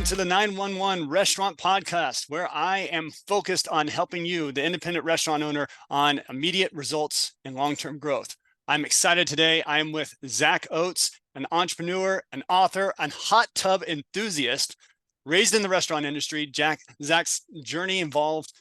Welcome to the 911 Restaurant Podcast, where I am focused on helping you, the independent restaurant owner, on immediate results and long-term growth. I'm excited today. I'm with Zack Oates, an entrepreneur, an author, and hot tub enthusiast. Raised in the restaurant industry, Zack's journey involved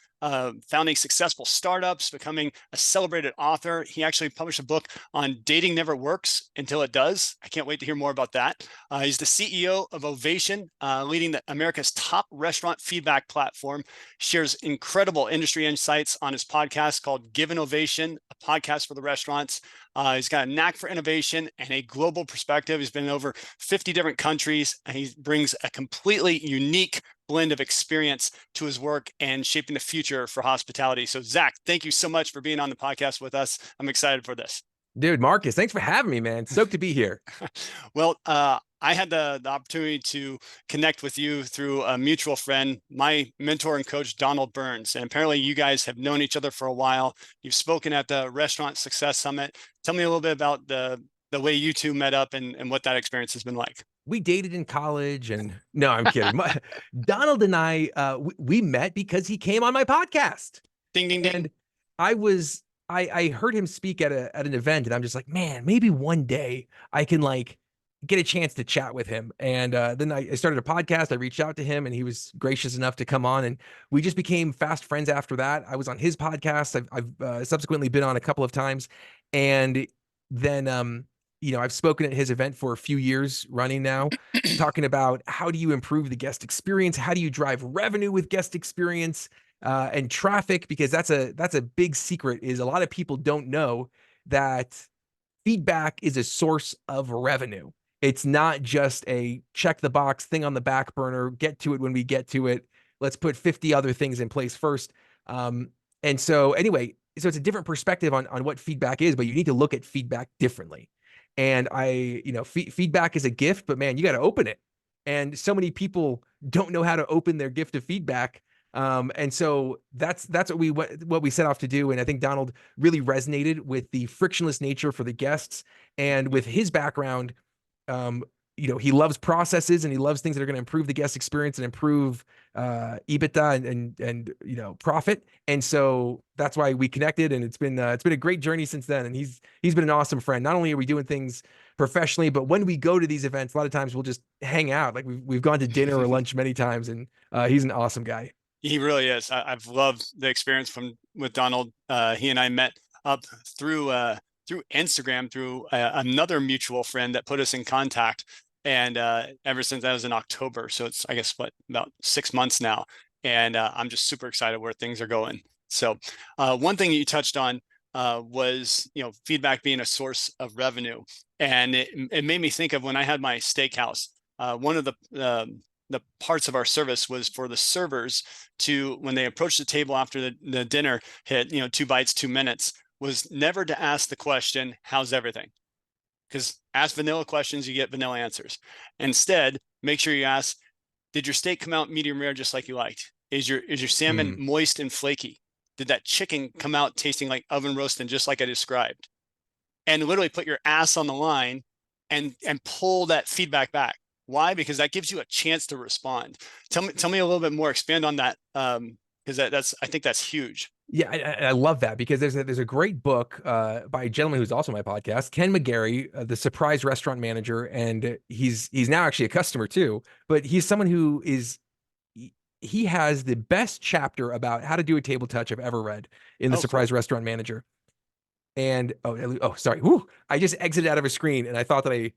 founding successful startups, becoming a celebrated author. He actually published a book on dating never works until it does. I can't wait to hear more about that. He's the CEO of Ovation, leading America's top restaurant feedback platform, shares incredible industry insights on his podcast called Give Ovation, a podcast for the restaurants. He's got a knack for innovation and a global perspective. He's been in over 50 different countries, and he brings a completely unique blend of experience to his work and shaping the future for hospitality. So Zack, thank you so much for being on the podcast with us. I'm excited for this. Dude, Marcus, thanks for having me, man. Stoked to be here. Well, I had the opportunity to connect with you through a mutual friend, my mentor and coach, Donald Burns. And apparently you guys have known each other for a while. You've spoken at the Restaurant Success Summit. Tell me a little bit about the way you two met up and what that experience has been like. We dated in college, and no, I'm kidding. Donald and I, we met because he came on my podcast. Ding, ding, ding. And I heard him speak at an event, and I'm just like, man, maybe one day I can get a chance to chat with him. And then I started a podcast. I reached out to him, and he was gracious enough to come on, and we just became fast friends after that. I was on his podcast. I've subsequently been on a couple of times, and then I've spoken at his event for a few years running now, talking about how do you improve the guest experience, how do you drive revenue with guest experience and traffic, because that's a big secret. Is a lot of people don't know that feedback is a source of revenue. It's not just a check the box thing on the back burner, get to it when we get to it. Let's put 50 other things in place first. And so anyway, so it's a different perspective on what feedback is, but you need to look at feedback differently. And feedback is a gift, but man, you got to open it. And so many people don't know how to open their gift of feedback. And so that's what we set off to do. And I think Donald really resonated with the frictionless nature for the guests, and with his background. He loves processes, and he loves things that are going to improve the guest experience and improve EBITDA and profit. And so that's why we connected, and it's been a great journey since then. And he's been an awesome friend. Not only are we doing things professionally, but when we go to these events, a lot of times we'll just hang out. Like we've gone to dinner or lunch many times, and he's an awesome guy. He really is. I've loved the experience with Donald. He and I met up through Instagram, through another mutual friend that put us in contact. And ever since that was in October. So it's, I guess, about 6 months now. And I'm just super excited where things are going. So one thing you touched on was, feedback being a source of revenue. And it made me think of when I had my steakhouse. One of the parts of our service was for the servers to, when they approach the table after the dinner hit, 2 bites, 2 minutes, was never to ask the question, how's everything? Because ask vanilla questions, you get vanilla answers. Instead, make sure you ask, did your steak come out medium rare just like you liked? Is your salmon moist and flaky? Did that chicken come out tasting like oven roasted just like I described? And literally put your ass on the line and pull that feedback back. Why? Because that gives you a chance to respond. Tell me a little bit more, expand on that, because I think that's huge. Yeah, I love that, because there's a great book by a gentleman who's also on my podcast, Ken McGarry, the Surprise Restaurant Manager, and he's now actually a customer too. But he's someone who he has the best chapter about how to do a table touch I've ever read in the Surprise Restaurant Manager. And sorry, I just exited out of a screen, and I thought that I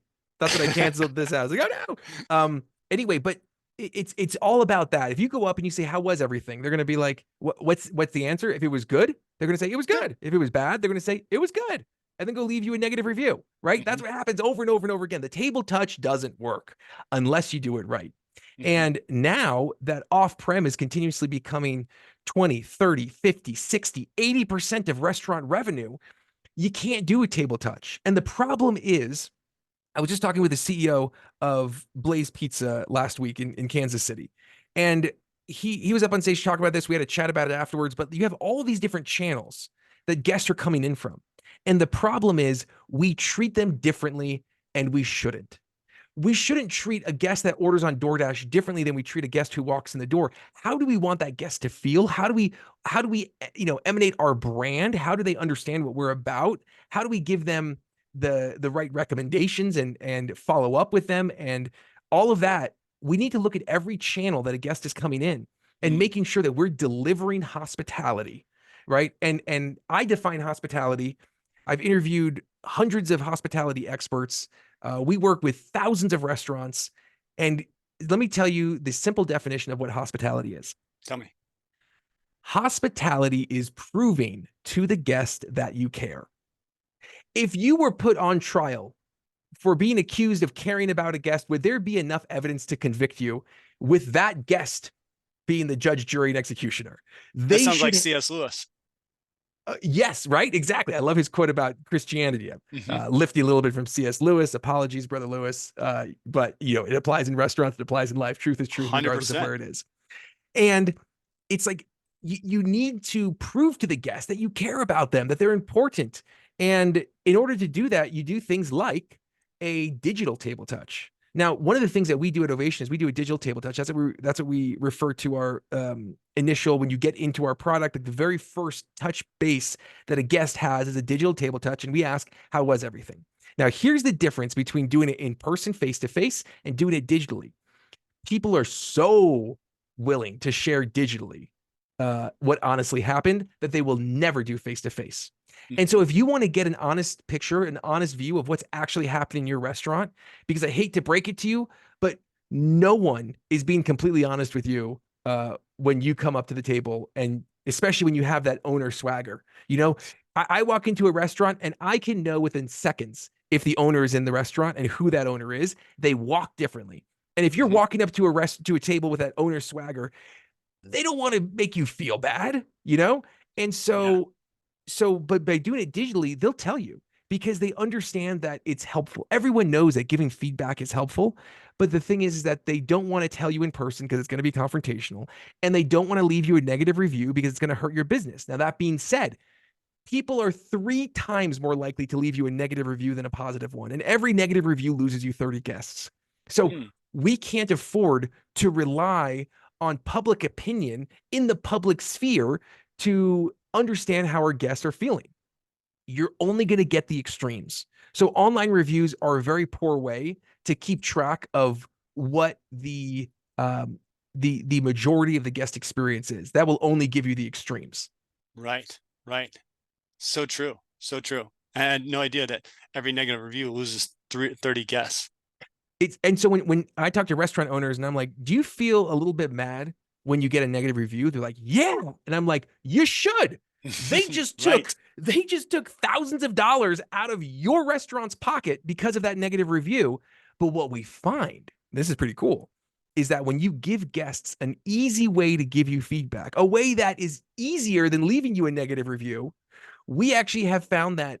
canceled this out. I was like, oh no. Anyway, but it's all about that. If you go up and you say, how was everything? They're going to be like, what's the answer? If it was good, they're going to say it was good. If it was bad, they're going to say it was good. And then go leave you a negative review, right? Mm-hmm. That's what happens over and over and over again. The table touch doesn't work unless you do it right. Mm-hmm. And now that off-prem is continuously becoming 20, 30, 50, 60, 80% of restaurant revenue, you can't do a table touch. And the problem is, I was just talking with the CEO of Blaze Pizza last week in Kansas City. And he was up on stage talking about this. We had a chat about it afterwards, but you have all these different channels that guests are coming in from. And the problem is we treat them differently, and we shouldn't. we shouldn't treat a guest that orders on DoorDash differently than we treat a guest who walks in the door. How do we want that guest to feel? How do we emanate our brand? How do they understand what we're about? How do we give them the right recommendations and follow up with them and all of that? We need to look at every channel that a guest is coming in and Mm. making sure that we're delivering hospitality, right? And I define hospitality. I've interviewed hundreds of hospitality experts. We work with thousands of restaurants. And let me tell you the simple definition of what hospitality is. Tell me. Hospitality is proving to the guest that you care. If you were put on trial for being accused of caring about a guest, would there be enough evidence to convict you with that guest being the judge, jury, and executioner? That They sounds like should. C.S. Lewis. Yes, right? Exactly. I love his quote about Christianity. Hmm. Lifting a little bit from C.S. Lewis. Apologies, Brother Lewis. But it applies in restaurants. It applies in life. Truth is truth, regardless of 100%. where it is. And it's like you need to prove to the guest that you care about them, that they're important. And in order to do that, you do things like a digital table touch. Now, one of the things that we do at Ovation is we do a digital table touch. That's what we refer to our initial, when you get into our product, like the very first touch base that a guest has is a digital table touch, and we ask, how was everything? Now, here's the difference between doing it in person, face to face, and doing it digitally. People are so willing to share digitally what honestly happened that they will never do face to face. And so, Hmm. if you want to get an honest picture, an honest view of what's actually happening in your restaurant, because I hate to break it to you, but no one is being completely honest with you when you come up to the table, and especially when you have that owner swagger. I walk into a restaurant and I can know within seconds if the owner is in the restaurant and who that owner is. They walk differently. And if you're Hmm. walking up to a table with that owner swagger, they don't want to make you feel bad. And Yeah. but by doing it digitally, they'll tell you because they understand that it's helpful. Everyone knows that giving feedback is helpful, but the thing is that they don't want to tell you in person because it's going to be confrontational, and they don't want to leave you a negative review because it's going to hurt your business. Now, that being said, people are 3 times more likely to leave you a negative review than a positive one. And every negative review loses you 30 guests. So Mm. we can't afford to rely on public opinion in the public sphere to understand how our guests are feeling. You're only going to get the extremes. So online reviews are a very poor way to keep track of what the majority of the guest experience is. That will only give you the extremes. Right. Right. So true. So true. I had no idea that every negative review loses 30 guests. And so when I talk to restaurant owners and I'm like, do you feel a little bit mad when you get a negative review? They're like, yeah. And I'm like, you should. They just took Right. they just took thousands of dollars out of your restaurant's pocket because of that negative review. But what we find, this is pretty cool, is that when you give guests an easy way to give you feedback, a way that is easier than leaving you a negative review, we actually have found that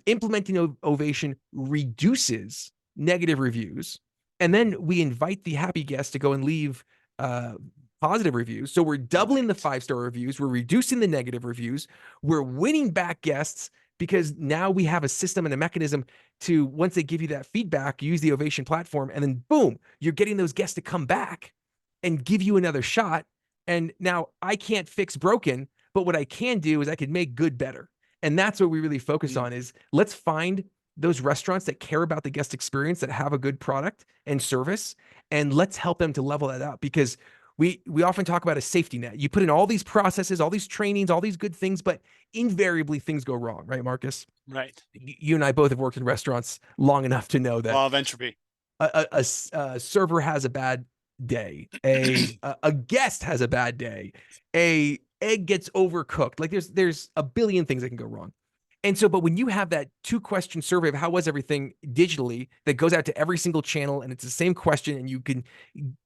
implementing Ovation reduces negative reviews. And then we invite the happy guests to go and leave uh, positive reviews. So we're doubling the Right. 5-star reviews. We're reducing the negative reviews. We're winning back guests because now we have a system and a mechanism to, once they give you that feedback, use the Ovation platform, and then boom, you're getting those guests to come back and give you another shot. And now I can't fix broken, but what I can do is I can make good better. And that's what we really focus Mm. on is let's find those restaurants that care about the guest experience, that have a good product and service, and let's help them to level that up, because we often talk about a safety net. You put in all these processes, all these trainings, all these good things, but invariably things go wrong, right, Marcus? Right. You and I both have worked in restaurants long enough to know that Law of entropy. a server has a bad day, a guest has a bad day, a egg gets overcooked. Like there's a billion things that can go wrong. And so, but when you have that 2-question survey of how was everything digitally that goes out to every single channel, and it's the same question, and you can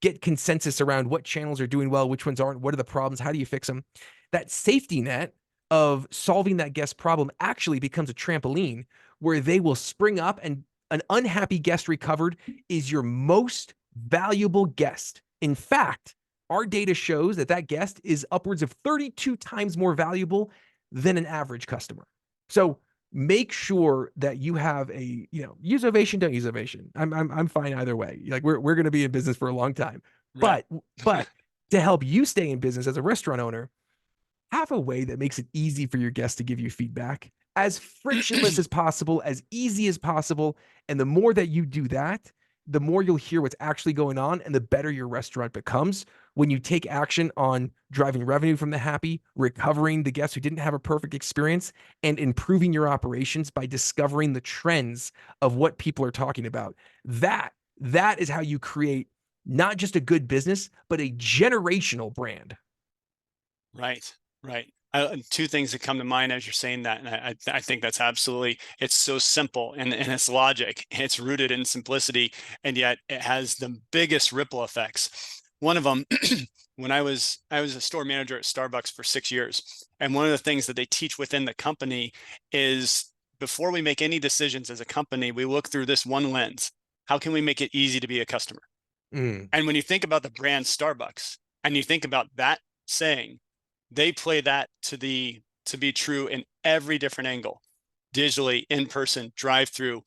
get consensus around what channels are doing well, which ones aren't, what are the problems, how do you fix them? That safety net of solving that guest problem actually becomes a trampoline where they will spring up, and an unhappy guest recovered is your most valuable guest. In fact, our data shows that that guest is upwards of 32 times more valuable than an average customer. So make sure that you have use Ovation, don't use Ovation. I'm fine either way. Like we're going to be in business for a long time. Right. But to help you stay in business as a restaurant owner, have a way that makes it easy for your guests to give you feedback, as frictionless as possible, as easy as possible. And the more that you do that, the more you'll hear what's actually going on and the better your restaurant becomes when you take action on driving revenue from the happy, recovering the guests who didn't have a perfect experience, and improving your operations by discovering the trends of what people are talking about. That is how you create not just a good business, but a generational brand. Right, right. Two things that come to mind as you're saying that, and I think that's absolutely, it's so simple and its logic, and it's rooted in simplicity, and yet it has the biggest ripple effects. One of them, when I was a store manager at Starbucks for 6 years, and one of the things that they teach within the company is before we make any decisions as a company, we look through this one lens. How can we make it easy to be a customer? Mm, And when you think about the brand Starbucks and you think about that saying, they play that to be true in every different angle, digitally, in person, drive through,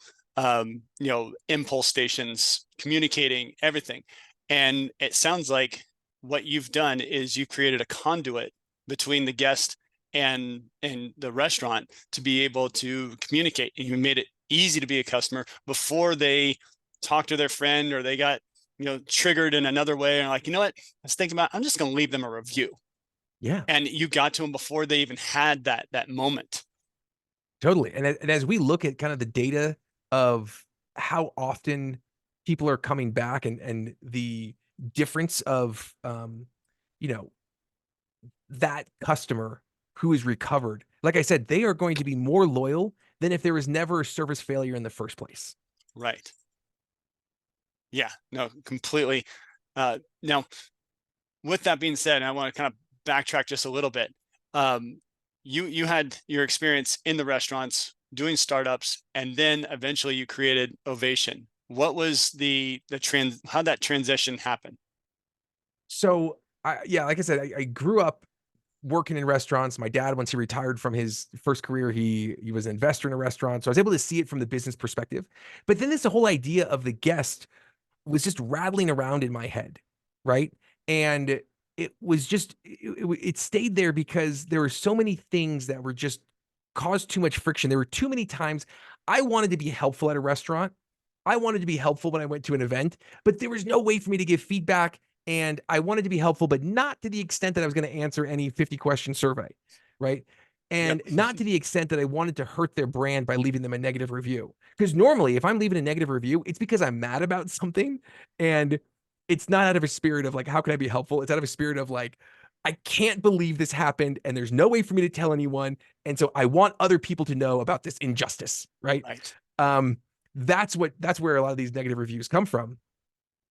impulse stations, communicating, everything. And it sounds like what you've done is you created a conduit between the guest and the restaurant to be able to communicate. And you made it easy to be a customer before they talk to their friend or they got triggered in another way and like, you know what, let's think about, I'm just going to leave them a review. yeah. And you got to them before they even had that moment. Totally. And as we look at kind of the data of how often people are coming back and the difference of you know, that customer who is recovered, like I said, they are going to be more loyal than if there was never a service failure in the first place. Right. Yeah, no, completely. Now, with that being said, I want to kind of backtrack just a little bit. Um, you had your experience in the restaurants doing startups, and then eventually you created Ovation. What was the trans? How that transition happen? So yeah, like I said, I grew up working in restaurants. My dad, once he retired from his first career, he was an investor in a restaurant. So I was able to see it from the business perspective. But then this whole idea of the guest was just rattling around in my head, right? And it was just it stayed there because there were so many things that were just caused too much friction. There were too many times I wanted to be helpful at a restaurant. I wanted to be helpful when I went to an event, but there was no way for me to give feedback. And I wanted to be helpful, but not to the extent that I was going to answer any 50 question survey, right? Yep. And not to the extent that I wanted to hurt their brand by leaving them a negative review. Because normally, if I'm leaving a negative review, it's because I'm mad about something. And it's not out of a spirit of like, how can I be helpful? It's out of a spirit of like, I can't believe this happened and there's no way for me to tell anyone. And so I want other people to know about this injustice, right? Right. Um, that's where a lot of these negative reviews come from.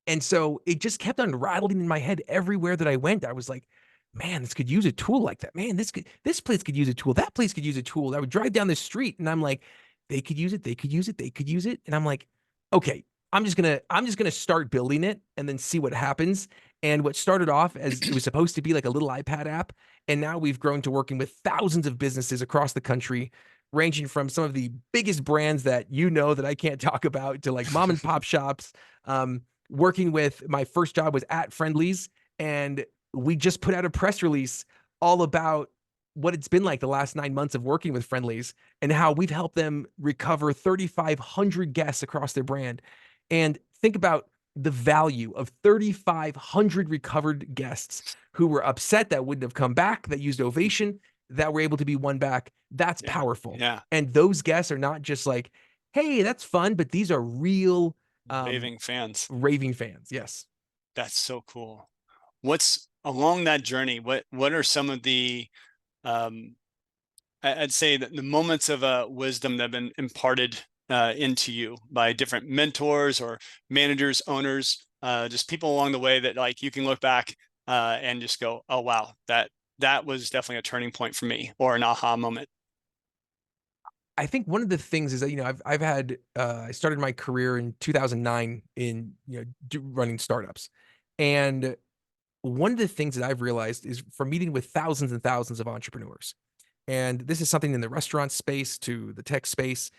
And so it just kept on rattling in my head everywhere that I went. I was like, man, this could use a tool like that. Man, this place could use a tool. That place could use a tool. I would drive down the street and I'm like, they could use it, they could use it, they could use it. And I'm like, okay, I'm just gonna start building it and then see what happens. And what started off as it was supposed to be like a little iPad app, and now we've grown to working with thousands of businesses across the country, ranging from some of the biggest brands that that I can't talk about to like mom and pop shops. Working with my first job was at Friendlies, and we just put out a press release all about what it's been like the last 9 months of working with Friendlies and how we've helped them recover 3,500 guests across their brand. And think about the value of 3,500 recovered guests who were upset that wouldn't have come back, that used Ovation, that were able to be won back. That's Yeah. powerful. Yeah. And those guests are not just like, hey, that's fun, but these are real um, Raving fans. raving fans. Yes. That's so cool. What's along that journey? What are some of the um, I'd say that the moments of wisdom that have been imparted into you by different mentors or managers, owners, just people along the way that like you can look back and just go, oh wow, that was definitely a turning point for me or an aha moment. I think one of the things is that, I've had, I started my career in 2009 in, running startups. And one of the things that I've realized is from meeting with thousands and thousands of entrepreneurs and this is something in the restaurant space to the tech space,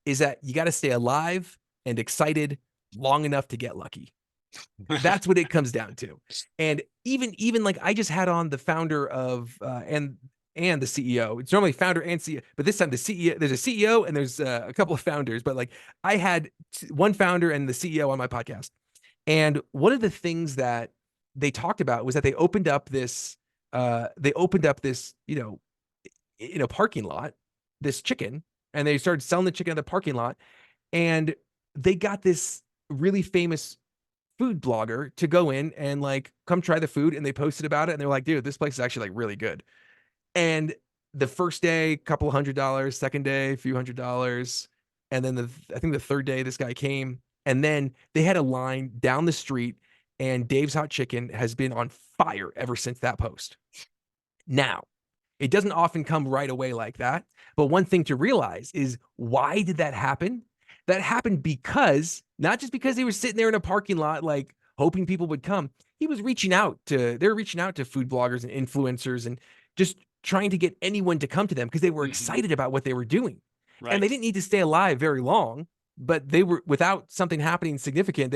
is that you got to stay alive and excited long enough to get lucky. That's what it comes down to. And even like I just had on the founder of and the CEO. It's normally founder and CEO, but this time the CEO. There's a CEO and there's a couple of founders. But like I had one founder and the CEO on my podcast, and one of the things that they talked about was that they opened up this. They opened up this, in a parking lot, this chicken, and they started selling the chicken in the parking lot, and they got this really famous food blogger to go in and like come try the food, and they posted about it, and they're like, dude, this place is actually like really good. And the first day, couple $100, second day, a few $100, and then I think the third day this guy came, and then they had a line down the street, and Dave's Hot Chicken has been on fire ever since that post. Now, it doesn't often come right away like that. But one thing to realize is, why did that happen? That happened because, not just because they were sitting there in a parking lot, like hoping people would come. They were reaching out to food bloggers and influencers and just trying to get anyone to come to them because they were Mhm. excited about what they were doing. And they Right. didn't need to stay alive very long, but they were, without something happening significant,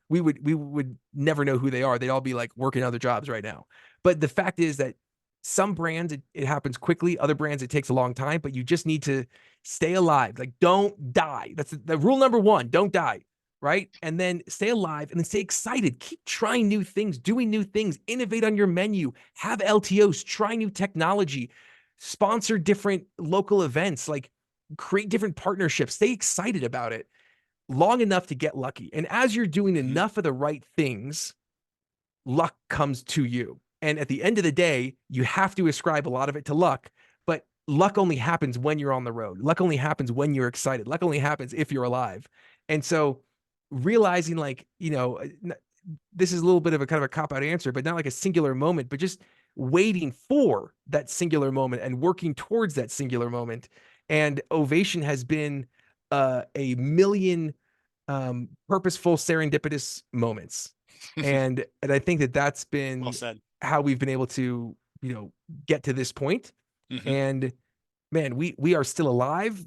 we would never know who they are. They'd all be like working other jobs right now. But the fact is that some brands, it happens quickly. Other brands, it takes a long time, but you just need to stay alive. Like, don't die. That's the rule number one. Don't die. Right. And then stay alive and then stay excited. Keep trying new things, doing new things, innovate on your menu, have LTOs, try new technology, sponsor different local events, like create different partnerships. Stay excited about it long enough to get lucky. And as you're doing Mhm. enough of the right things, luck comes to you. And at the end of the day, you have to ascribe a lot of it to luck, but luck only happens when you're on the road. Luck only happens when you're excited. Luck only happens if you're alive. And so realizing like, this is a little bit of a kind of a cop out answer, but not like a singular moment, but just waiting for that singular moment and working towards that singular moment. And Ovation has been a million purposeful, serendipitous moments, and I think that that's Well been said. how we've been able to, get to this point. Hmm. And man, we are still alive,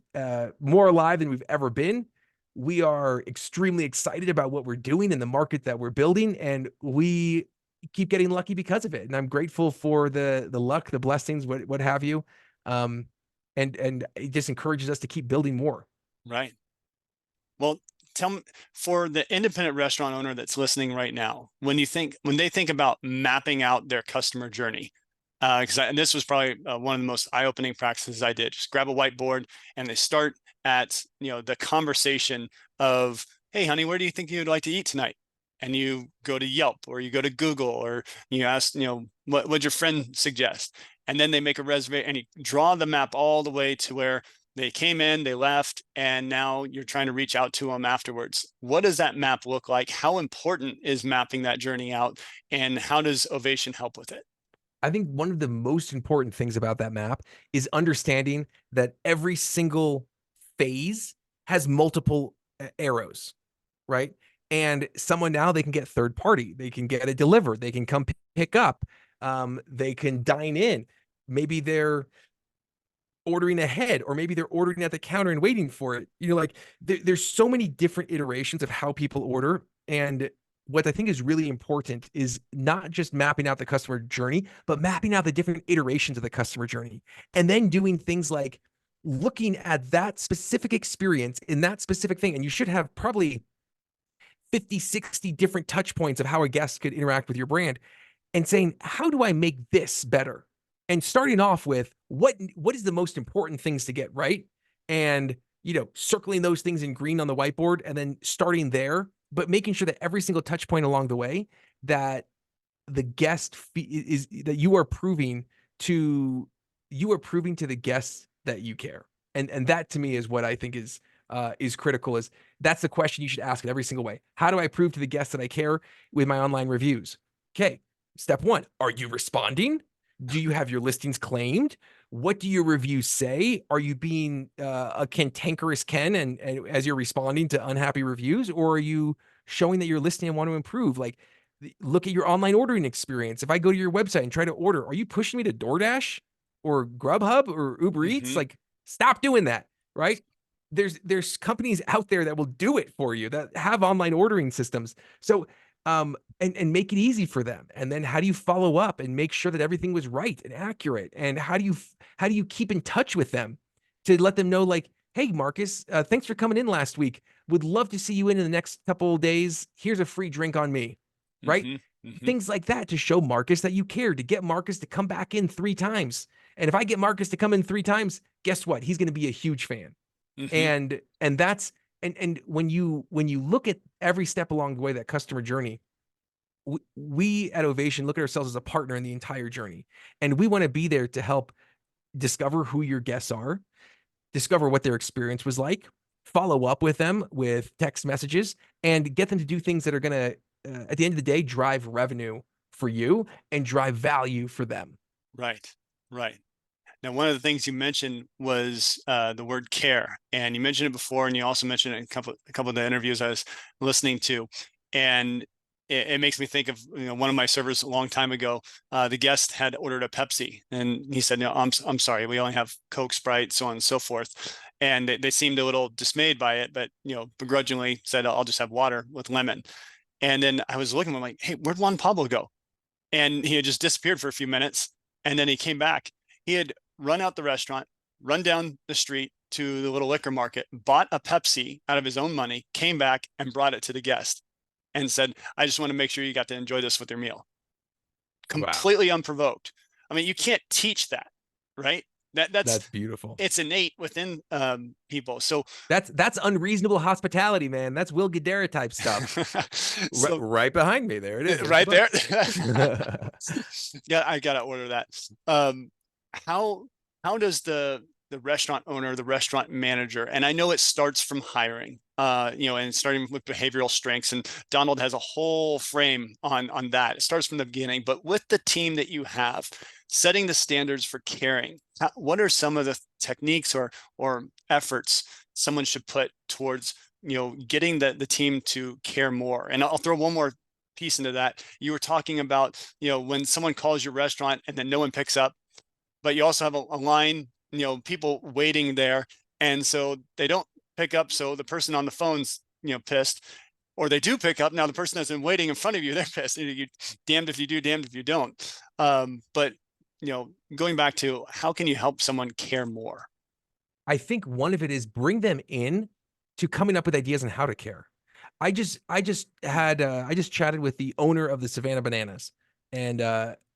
more alive than we've ever been. We are extremely excited about what we're doing in the market that we're building, and we keep getting lucky because of it. And I'm grateful for the luck, the blessings, what have you. Um, and it just encourages us to keep building more. Right. Well, tell me, for the independent restaurant owner that's listening right now, when they think about mapping out their customer journey, because and this was probably one of the most eye-opening practices I did. Just grab a whiteboard and they start at the conversation of, "Hey, honey, where do you think you'd like to eat tonight?" And you go to Yelp or you go to Google or you ask, what would your friend suggest? And then they make a reservation and you draw the map all the way to where they came in, they left, and now you're trying to reach out to them afterwards. What does that map look like? How important is mapping that journey out? And how does Ovation help with it? I think one of the most important things about that map is understanding that every single phase has multiple arrows, right? And someone now, they can get third party, they can get it delivered, they can come pick up, they can dine in. Maybe they're ordering ahead, or maybe they're ordering at the counter and waiting for it. Like there's so many different iterations of how people order. And what I think is really important is not just mapping out the customer journey, but mapping out the different iterations of the customer journey. And then doing things like looking at that specific experience in that specific thing. And you should have probably 50, 60 different touch points of how a guest could interact with your brand, and saying, how do I make this better? And starting off with what is the most important things to get right? And circling those things in green on the whiteboard, and then starting there, but making sure that every single touch point along the way, that the guest is that you are proving to the guests that you care. And that to me is what I think is critical. Is That's the question you should ask in every single way. How do I prove to the guests that I care with my online reviews? Okay, step one, are you responding? Do you have your listings claimed? What do your reviews say? Are you being a cantankerous Ken, and as you're responding to unhappy reviews, or are you showing that you're listening and want to improve? Like, look at your online ordering experience. If I go to your website and try to order, are you pushing me to DoorDash? or Grubhub or Uber Eats. Hmm. Like, stop doing that, right? There's companies out there that will do it for you, that have online ordering systems. So and make it easy for them. And then how do you follow up and make sure that everything was right and accurate? And how do you keep in touch with them to let them know, like, hey, Marcus, thanks for coming in last week. Would love to see you in the next couple of days. Here's a free drink on me, right? Hmm. Hmm. Things like that to show Marcus that you care, to get Marcus to come back in 3 times. And if I get Marcus to come in 3 times, guess what? He's going to be a huge fan. Hmm. And that's and when you look at every step along the way, that customer journey, we at Ovation look at ourselves as a partner in the entire journey, and we want to be there to help discover who your guests are, discover what their experience was like, follow up with them with text messages, and get them to do things that are going to, at the end of the day, drive revenue for you and drive value for them. Right. Right. Now, one of the things you mentioned was the word care, and you mentioned it before, and you also mentioned it in a couple of the interviews I was listening to, and it makes me think of one of my servers a long time ago. The guest had ordered a Pepsi, and he said, "No, I'm sorry, we only have Coke, Sprite, so on and so forth." And they seemed a little dismayed by it, but begrudgingly said, "I'll just have water with lemon." And then I was looking, I'm like, "Hey, where'd Juan Pablo go?" And he had just disappeared for a few minutes, and then he came back. He had run out the restaurant, run down the street to the little liquor market, bought a Pepsi out of his own money, came back and brought it to the guest and said, "I just want to make sure you got to enjoy this with your meal." Wow, Completely unprovoked. I mean, you can't teach that, right? That's that's beautiful. it's innate within people. So That's unreasonable hospitality, man. That's Will Guidara type stuff. so Right behind me, there it is. There's the right book. there. Yeah, I gotta order that. Um, how how does the restaurant owner, the restaurant manager, and I know it starts from hiring, and starting with behavioral strengths, and Donald has a whole frame on that. It starts from the beginning, but with the team that you have, setting the standards for caring, what are some of the techniques or efforts someone should put towards getting the team to care more? And I'll throw one more piece into that. You were talking about when someone calls your restaurant and then no one picks up, but you also have a line, people waiting there, and so they don't pick up, so the person on the phone's pissed, or they do pick up, now the person that's been waiting in front of you, they're pissed. You damned if you do, damned if you don't. But going back to how can you help someone care more? I think one of it is bring them in to coming up with ideas on how to care. I just chatted with the owner of the Savannah Bananas, and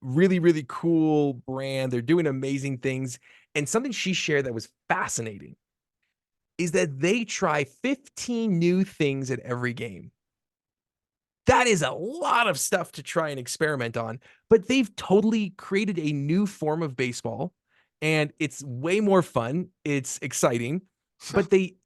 really cool brand. They're doing amazing things. And something she shared that was fascinating is that they try 15 new things at every game. That is a lot of stuff to try and experiment on, but they've totally created a new form of baseball, and it's way more fun, it's exciting, but they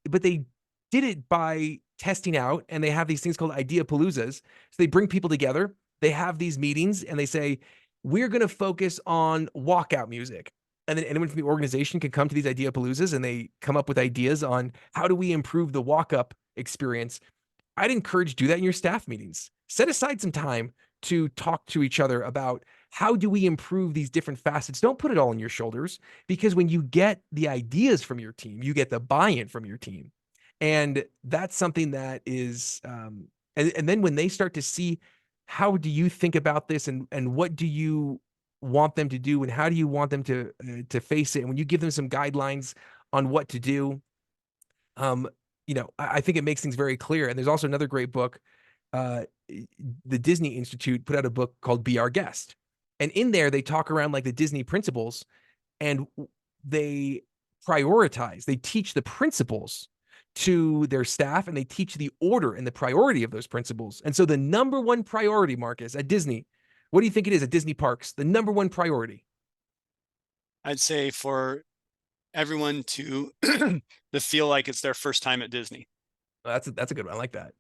did it by testing out, and they have these things called idea paloozas. So they bring people together, they have these meetings, and they say, "We're gonna focus on walkout music." And then anyone from the organization can come to these idea paloozas, and they come up with ideas on how do we improve the walk-up experience. I'd encourage do that in your staff meetings. Set aside some time to talk to each other about how do we improve these different facets. Don't put it all on your shoulders, because when you get the ideas from your team, you get the buy-in from your team. And that's something that is and then when they start to see how do you think about this, and what do you want them to do, and how do you want them to face it, and when you give them some guidelines on what to do, um, I think it makes things very clear. And there's also another great book. Uh, the Disney Institute put out a book called "Be Our Guest," and in there they talk around like the Disney principles, and they prioritize. They teach the principles to their staff, and they teach the order and the priority of those principles. And so the number one priority, Marcus, at Disney, what do you think it is at Disney parks? The number one priority. I'd say for everyone to feel like it's their first time at Disney. That's a good one. I like that.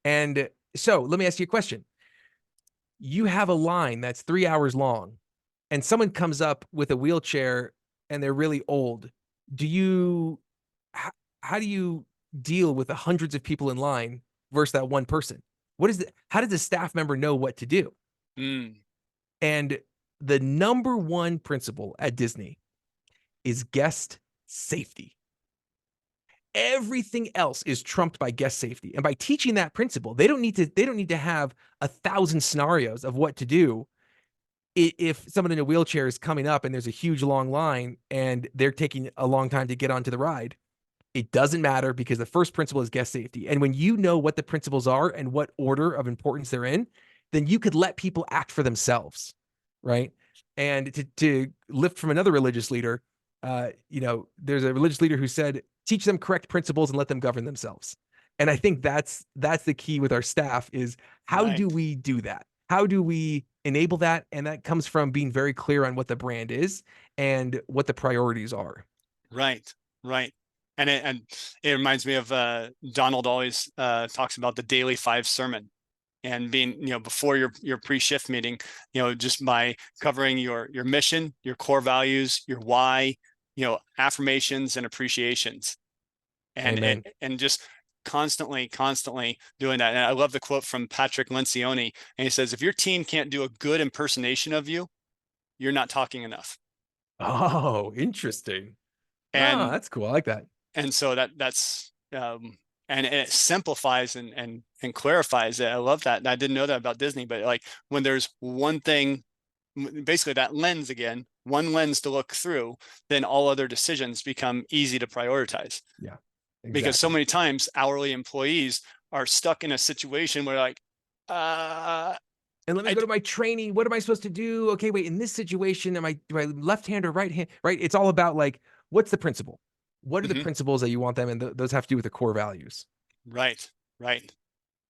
And so let me ask you a question. You have a line that's 3 hours long, and someone comes up with a wheelchair and they're really old. Do you ho how do you deal with the hundreds of people in line versus that one person? What is the how does the staff member know what to do? Mm. And the number one principle at Disney is guest safety. Everything else is trumped by guest safety. And by teaching that principle, they don't need to have 1,000 scenarios of what to do if someone in a wheelchair is coming up and there's a huge long line and they're taking a long time to get onto the ride. It doesn't matter because the first principle is guest safety. And when you know what the principles are and what order of importance they're in, then you could let people act for themselves, right? And to lift from another religious leader, there's a religious leader who said, "Teach them correct principles and let them govern themselves." And I think that's the key with our staff is how do Right. we do that? How do we enable that? And that comes from being very clear on what the brand is and what the priorities are. Right. Right. And it reminds me of Donald always talks about the daily five sermon and being, before your pre-shift meeting, just by covering your mission, your core values, your why, affirmations and appreciations, and Amen. just constantly doing that. And I love the quote from Patrick Lencioni, and he says, if your team can't do a good impersonation of you, you're not talking enough. Oh, interesting. Ah, And that's cool. I like that. so that's and it simplifies and clarifies it. I love that. And I didn't know that about Disney, but like when there's one thing, basically that lens again, one lens to look through, then all other decisions become easy to prioritize. Yeah, Because so exactly. many times hourly employees are stuck in a situation where like, uh, And let me I, go to my training. What am I supposed to do? Okay, wait, in this situation, do I left hand or right hand? Right. It's all about like, what's the principle? What are the mhm, principles that you want them? And those have to do with the core values. right, right.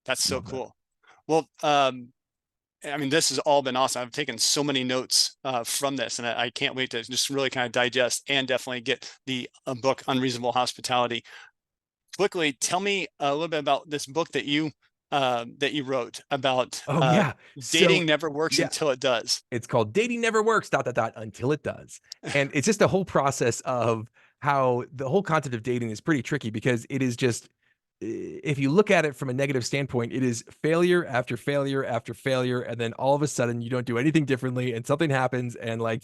That's so Love that. cool. Well, I mean, this has all been awesome. I've taken so many notes from this, and I can't wait to just really kind of digest and definitely get the book Unreasonable Hospitality. Quickly, tell me a little bit about this book that you wrote about Oh yeah. So dating never works yeah, until it does. it's called Dating Never Works, dot, dot, dot, until it does. And it's just a whole process of how the whole concept of dating is pretty tricky because it is just, if you look at it from a negative standpoint, it is failure after failure after failure. And then all of a sudden you don't do anything differently and something happens and like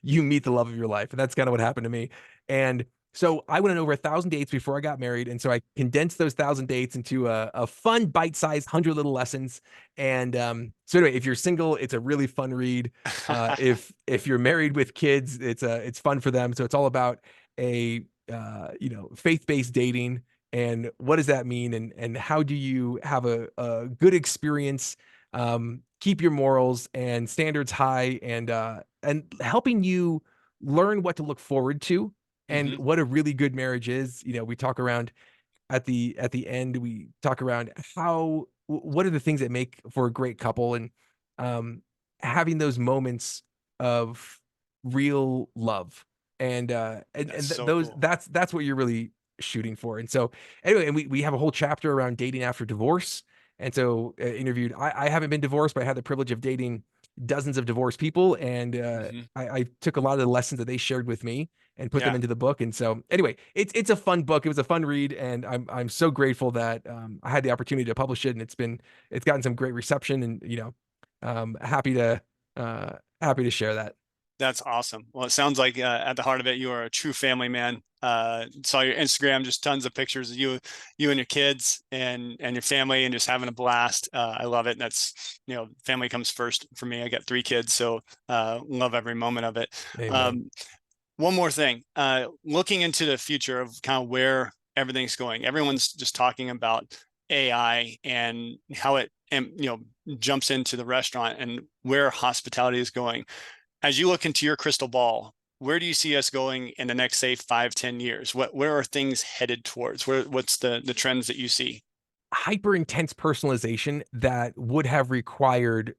you meet the love of your life. And that's kind of what happened to me. And so I went on over 1,000 dates before I got married. And so I condensed those 1,000 dates into a fun, bite-sized 100 little lessons. And so anyway, if you're single, it's a really fun read. If you're married with kids, it's fun for them. So it's all about a faith-based dating and what does that mean and how do you have a good experience, keep your morals and standards high and helping you learn what to look forward to and Hmm. what a really good marriage is. We talk around at the end, we talk around what are the things that make for a great couple and um having those moments of real love That's and so those cool. that's what you're really shooting for. And so anyway, and we have a whole chapter around dating after divorce. And so interviewed I haven't been divorced, but I had the privilege of dating dozens of divorced people and Hmm. I took a lot of the lessons that they shared with me and put them Yeah. into the book. And so anyway, it's a fun book. It was a fun read, and I'm so grateful that I had the opportunity to publish it, and it's gotten some great reception, and happy to share that. That's awesome. Well, it sounds like at the heart of it, you are a true family man. Saw your Instagram, just tons of pictures of you and your kids and your family, and just having a blast. I love it. That's family comes first for me. I got three kids, so love every moment of it. Amen. Um, one more thing, looking into the future of kind of where everything's going. Everyone's just talking about AI and how it jumps into the restaurant and where hospitality is going. As you look into your crystal ball, where do you see us going in the next, say, 5, 10 years? Where are things headed towards? What's the trends that you see? Hyper intense personalization that would have required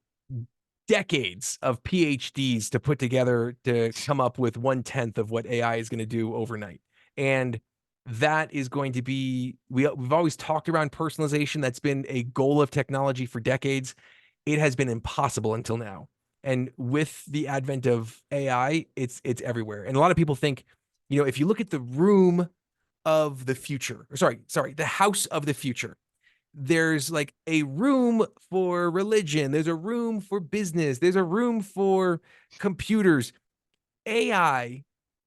decades of PhDs to put together to come up with 1/10 of what AI is going to do overnight. And that is going to be we've always talked around personalization. That's been a goal of technology for decades. It has been impossible until now. And with the advent of AI, it's everywhere. And a lot of people think, if you look at the room of the future, or sorry, the house of the future, there's like a room for religion, there's a room for business, there's a room for computers. AI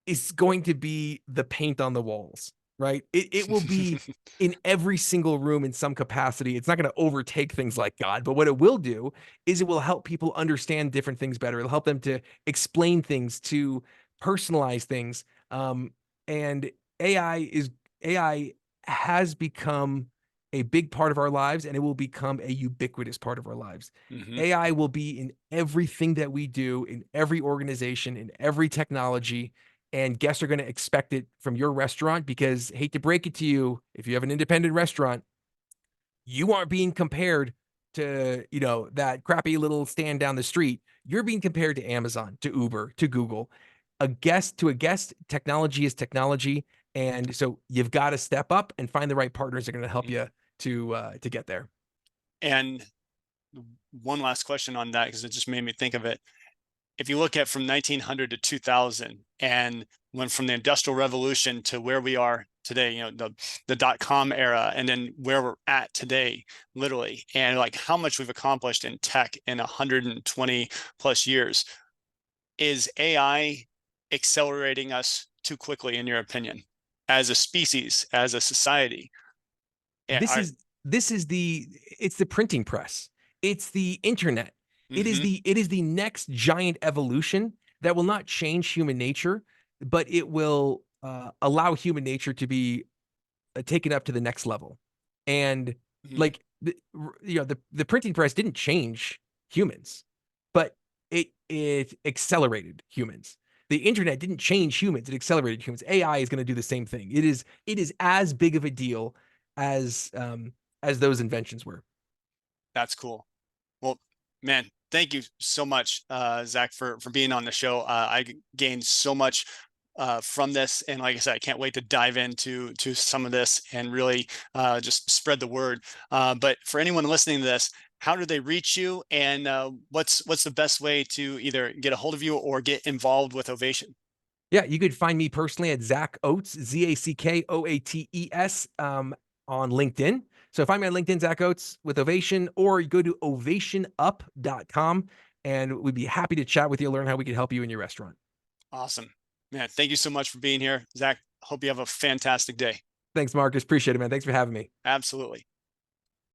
is going to be the paint on the walls, right? It will be in every single room in some capacity. It's not going to overtake things like God, but what it will do is it will help people understand different things better. It'll help them to explain things, to personalize things. And AI has become a big part of our lives, and it will become a ubiquitous part of our lives. Hmm. AI will be in everything that we do, in every organization, in every technology, and guests are going to expect it from your restaurant because, hate to break it to you, if you have an independent restaurant, you aren't being compared to, that crappy little stand down the street. You're being compared to Amazon, to Uber, to Google. A guest, technology is technology, and so you've got to step up and find the right partners that are going to help you to get there. And one last question on that, because it just made me think of it. If you look at from 1900 to 2000 and went from the industrial revolution to where we are today, the dot-com era, and then where we're at today, literally, and like how much we've accomplished in tech in 120 plus years, is AI accelerating us too quickly, in your opinion, as a species, as a society? Yeah, This is this is the it's the printing press. It's the internet. It is mm-hmm, the next giant evolution that will not change human nature, but it will allow human nature to be taken up to the next level. And mm-hmm. like the printing press didn't change humans, but it accelerated humans. The internet didn't change humans, it accelerated humans. AI is going to do the same thing. It is as big of a deal as those inventions were. That's cool. Well, man, thank you so much, Zach, for being on the show. Gained so much from this, and like I said, I can't wait to dive into some of this and really just spread the word. But for anyone listening to this, how do they reach you, and what's the best way to either get a hold of you or get involved with Ovation? Yeah, you could find me personally at Zack Oates, Zackoates, on LinkedIn. So find me on LinkedIn, Zack Oates with Ovation, or you go to ovationup.com and we'd be happy to chat with you, learn how we can help you in your restaurant. Awesome, man. Thank you so much for being here, Zach. Hope you have a fantastic day. Thanks, Marcus. Appreciate it, man. Thanks for having me. Absolutely.